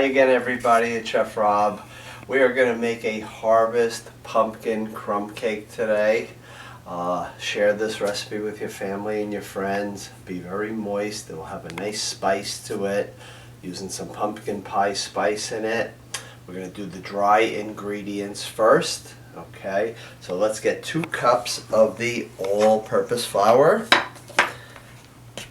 again, everybody. It's Chef Rob. We are going to make a harvest pumpkin crumb cake today. Share this recipe with your family and your friends. Be very moist. It will have a nice spice to it, using some pumpkin pie spice in it. We're going to do the dry ingredients first. Okay, so let's get 2 cups of the all-purpose flour.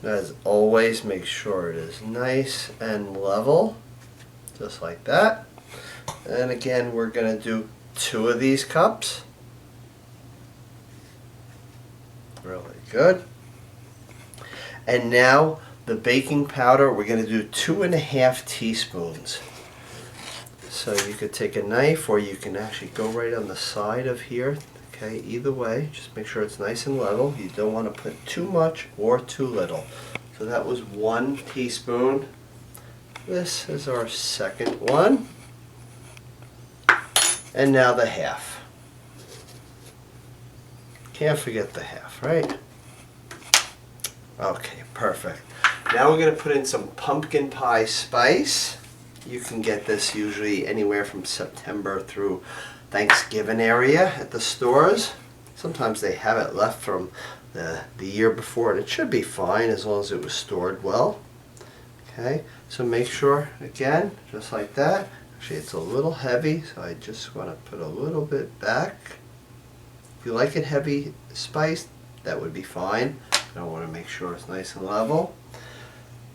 As always, make sure it is nice and level, just like that. And again, we're going to do 2 of these cups. Really good. And now the baking powder, we're going to do 2½ teaspoons. So you could take a knife, or you can actually go right on the side of here. Okay, either way, just make sure it's nice and level. You don't want to put too much or too little. So that was 1 teaspoon. This is our second one. And now the half. Can't forget the half, right? Okay, perfect. Now we're going to put in some pumpkin pie spice. You can get this usually anywhere from September through Thanksgiving area at the stores. Sometimes they have it left from the year before, and it should be fine as long as it was stored well. Okay, so make sure, again, just like that. Actually, it's a little heavy, so I just want to put a little bit back. If you like it heavy spiced, that would be fine. I want to make sure it's nice and level.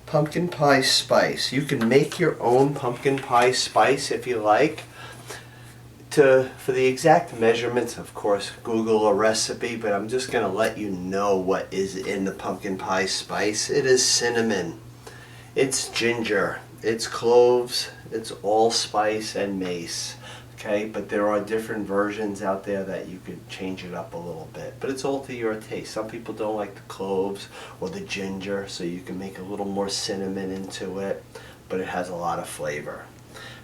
Pumpkin pie spice. You can make your own pumpkin pie spice if you like. For the exact measurements, of course, Google a recipe, but I'm just going to let you know what is in the pumpkin pie spice. It is cinnamon, it's ginger, it's cloves, it's allspice and mace. Okay, but there are different versions out there that you could change it up a little bit, but it's all to your taste. Some people don't like the cloves or the ginger, so you can make a little more cinnamon into it, but it has a lot of flavor.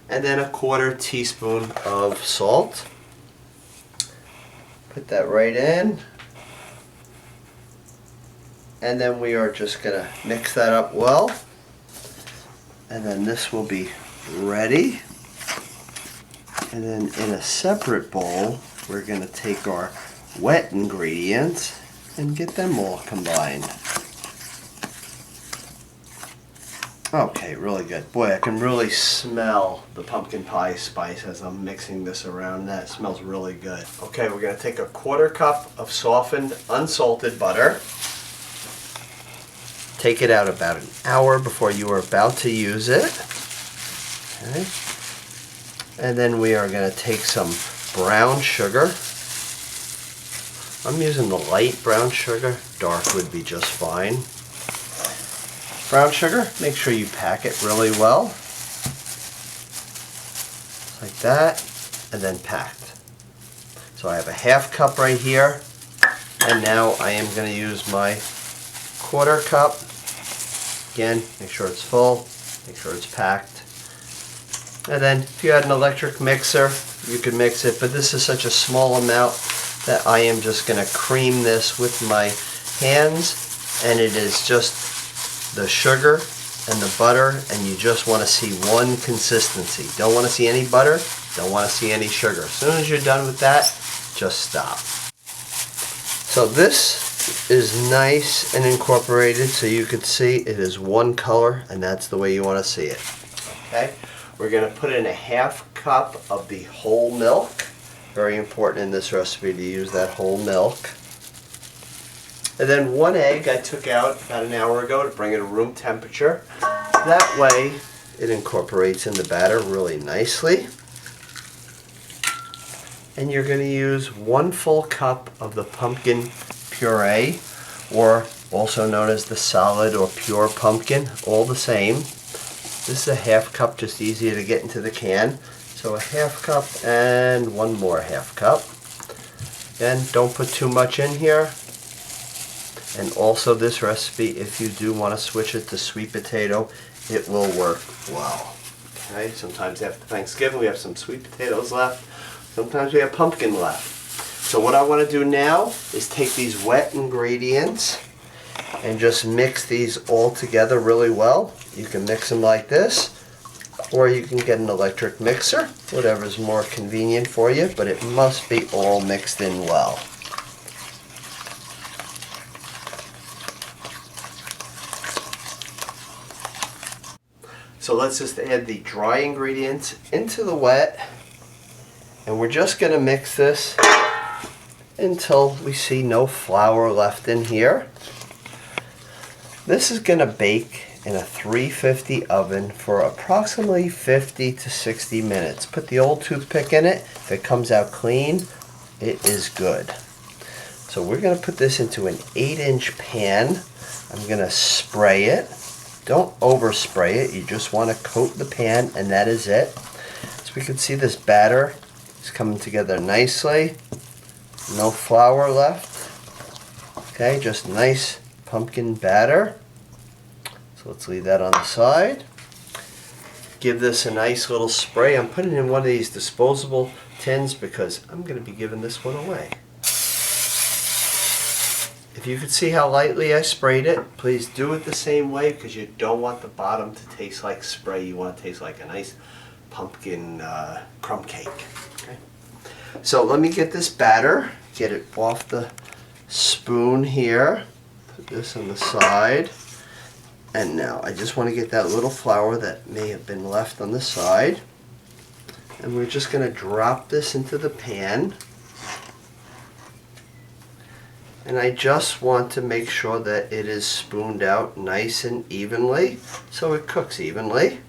And then 1/4 teaspoon of salt. Put that right in. And then we are just going to mix that up well. And then this will be ready. And then in a separate bowl, we're going to take our wet ingredients and get them all combined. Okay, really good. Boy, I can really smell the pumpkin pie spice as I'm mixing this around. That smells really good. Okay, we're going to take 1/4 cup of softened, unsalted butter. Take it out about an hour before you are about to use it. Okay. And then we are going to take some brown sugar. I'm using the light brown sugar. Dark would be just fine. Brown sugar, make sure you pack it really well. Like that, and then packed. So I have a 1/2 cup right here, and now I am going to use my 1/4 cup. Again, make sure it's full, make sure it's packed. And then if you had an electric mixer, you could mix it, but this is such a small amount that I am just going to cream this with my hands, and it is just the sugar and the butter, and you just want to see one consistency. Don't want to see any butter, don't want to see any sugar. As soon as you're done with that, just stop. So this is nice and incorporated, so you could see it is one color, and that's the way you want to see it. Okay, we're going to put in 1/2 cup of the whole milk. Very important in this recipe to use that whole milk. And then 1 egg I took out about an hour ago to bring it to room temperature. That way it incorporates in the batter really nicely. And you're going to use 1 full cup of the pumpkin puree, or also known as the solid or pure pumpkin, all the same. This is a 1/2 cup, just easier to get into the can. So a 1/2 cup and 1 more 1/2 cup. Again, don't put too much in here. And also this recipe, if you do want to switch it to sweet potato, it will work well. Okay, sometimes after Thanksgiving we have some sweet potatoes left. Sometimes we have pumpkin left. So what I want to do now is take these wet ingredients and just mix these all together really well. You can mix them like this, or you can get an electric mixer, whatever's more convenient for you, but it must be all mixed in well. So let's just add the dry ingredients into the wet, and we're just going to mix this until we see no flour left in here. This is going to bake in a 350 oven for approximately 50 to 60 minutes. Put the old toothpick in it. If it comes out clean, it is good. So we're going to put this into an 8-inch pan. I'm going to spray it. Don't overspray it. You just want to coat the pan, and that is it. So we can see this batter is coming together nicely. No flour left. Okay, just nice pumpkin batter. So let's leave that on the side. Give this a nice little spray. I'm putting it in one of these disposable tins because I'm going to be giving this one away. If you could see how lightly I sprayed it, please do it the same way, because you don't want the bottom to taste like spray. You want it to taste like a nice pumpkin crumb cake. Okay. So let me get this batter, get it off the spoon here. Put this on the side. And now I just want to get that little flour that may have been left on the side. And we're just going to drop this into the pan. And I just want to make sure that it is spooned out nice and evenly so it cooks evenly.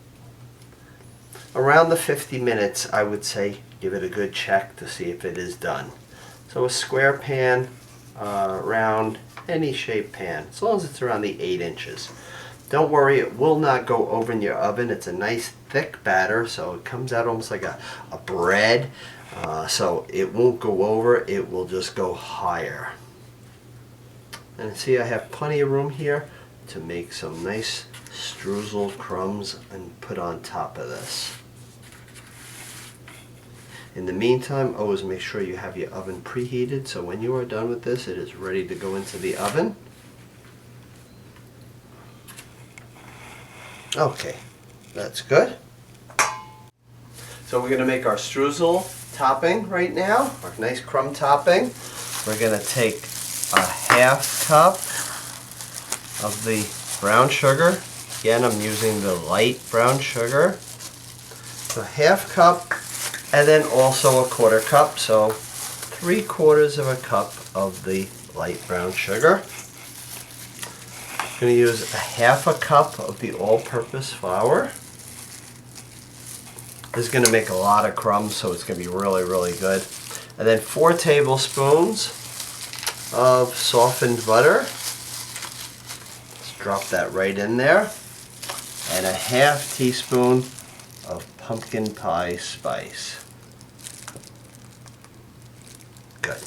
Around the 50 minutes, I would say give it a good check to see if it is done. So a square pan, round, any shaped pan, as long as it's around the 8 inches. Don't worry, it will not go over in your oven. It's a nice thick batter, so it comes out almost like a bread. So it won't go over, it will just go higher. And see, I have plenty of room here to make some nice streusel crumbs and put on top of this. In the meantime, always make sure you have your oven preheated, so when you are done with this, it is ready to go into the oven. Okay, that's good. So we're going to make our streusel topping right now, our nice crumb topping. We're going to take a half cup of the brown sugar. Again, I'm using the light brown sugar. So half cup, and then also a quarter cup, so 3/4 of a cup of the light brown sugar. I'm going to use a half a cup of the all-purpose flour. This is going to make a lot of crumbs, so it's going to be really, really good. And then 4 tablespoons of softened butter. Let's drop that right in there. And a half teaspoon of pumpkin pie spice. Good.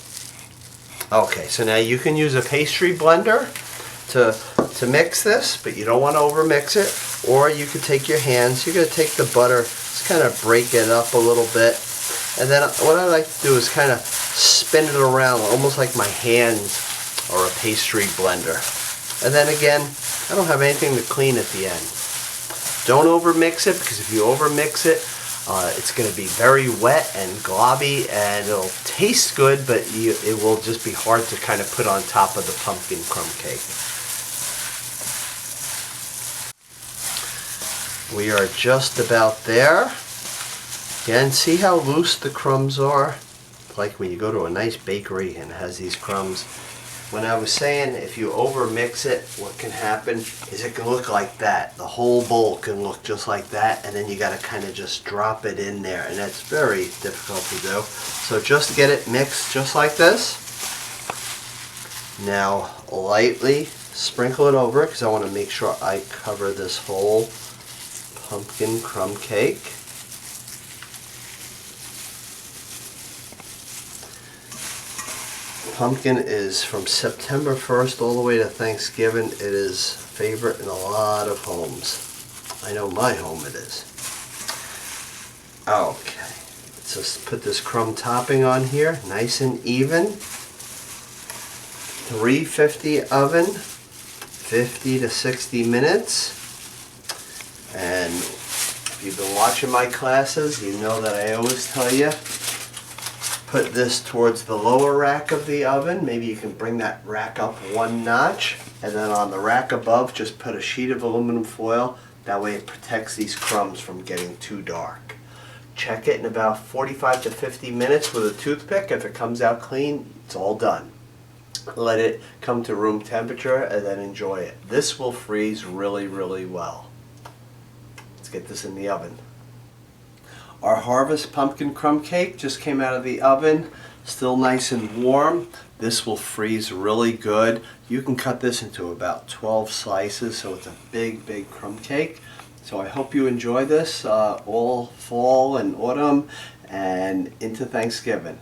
Okay, so now you can use a pastry blender to mix this, but you don't want to over mix it. Or you could take your hands. You're going to take the butter, just kind of break it up a little bit. And then what I like to do is kind of spin it around almost like my hands are a pastry blender. And then again, I don't have anything to clean at the end. Don't over mix it, because if you over mix it, it's going to be very wet and globby, and it'll taste good, but it will just be hard to kind of put on top of the pumpkin crumb cake. We are just about there. Again, see how loose the crumbs are? Like when you go to a nice bakery and it has these crumbs. When I was saying if you over mix it, what can happen is it can look like that. The whole bowl can look just like that, and then you got to kind of just drop it in there, and that's very difficult to do. So just get it mixed just like this. Now lightly sprinkle it over, because I want to make sure I cover this whole pumpkin crumb cake. Pumpkin is from September 1st all the way to Thanksgiving. It is a favorite in a lot of homes. I know my home it is. Okay, let's just put this crumb topping on here, nice and even. 350 oven, 50 to 60 minutes. And If you've been watching my classes, you know that I always tell you, put this towards the lower rack of the oven. Maybe you can bring that rack up one notch. And then on the rack above, just put a sheet of aluminum foil. That way it protects these crumbs from getting too dark. Check it in about 45 to 50 minutes with a toothpick. If it comes out clean, it's all done. Let it come to room temperature and then enjoy it. This will freeze really, really well. Let's get this in the oven. Our Harvest Pumpkin Crumb Cake just came out of the oven, still nice and warm. This will freeze really good. You can cut this into about 12 slices, so it's a big, big crumb cake. So I hope you enjoy this all fall and autumn and into Thanksgiving.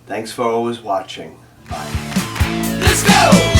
Thanks for always watching. Bye. Let's go!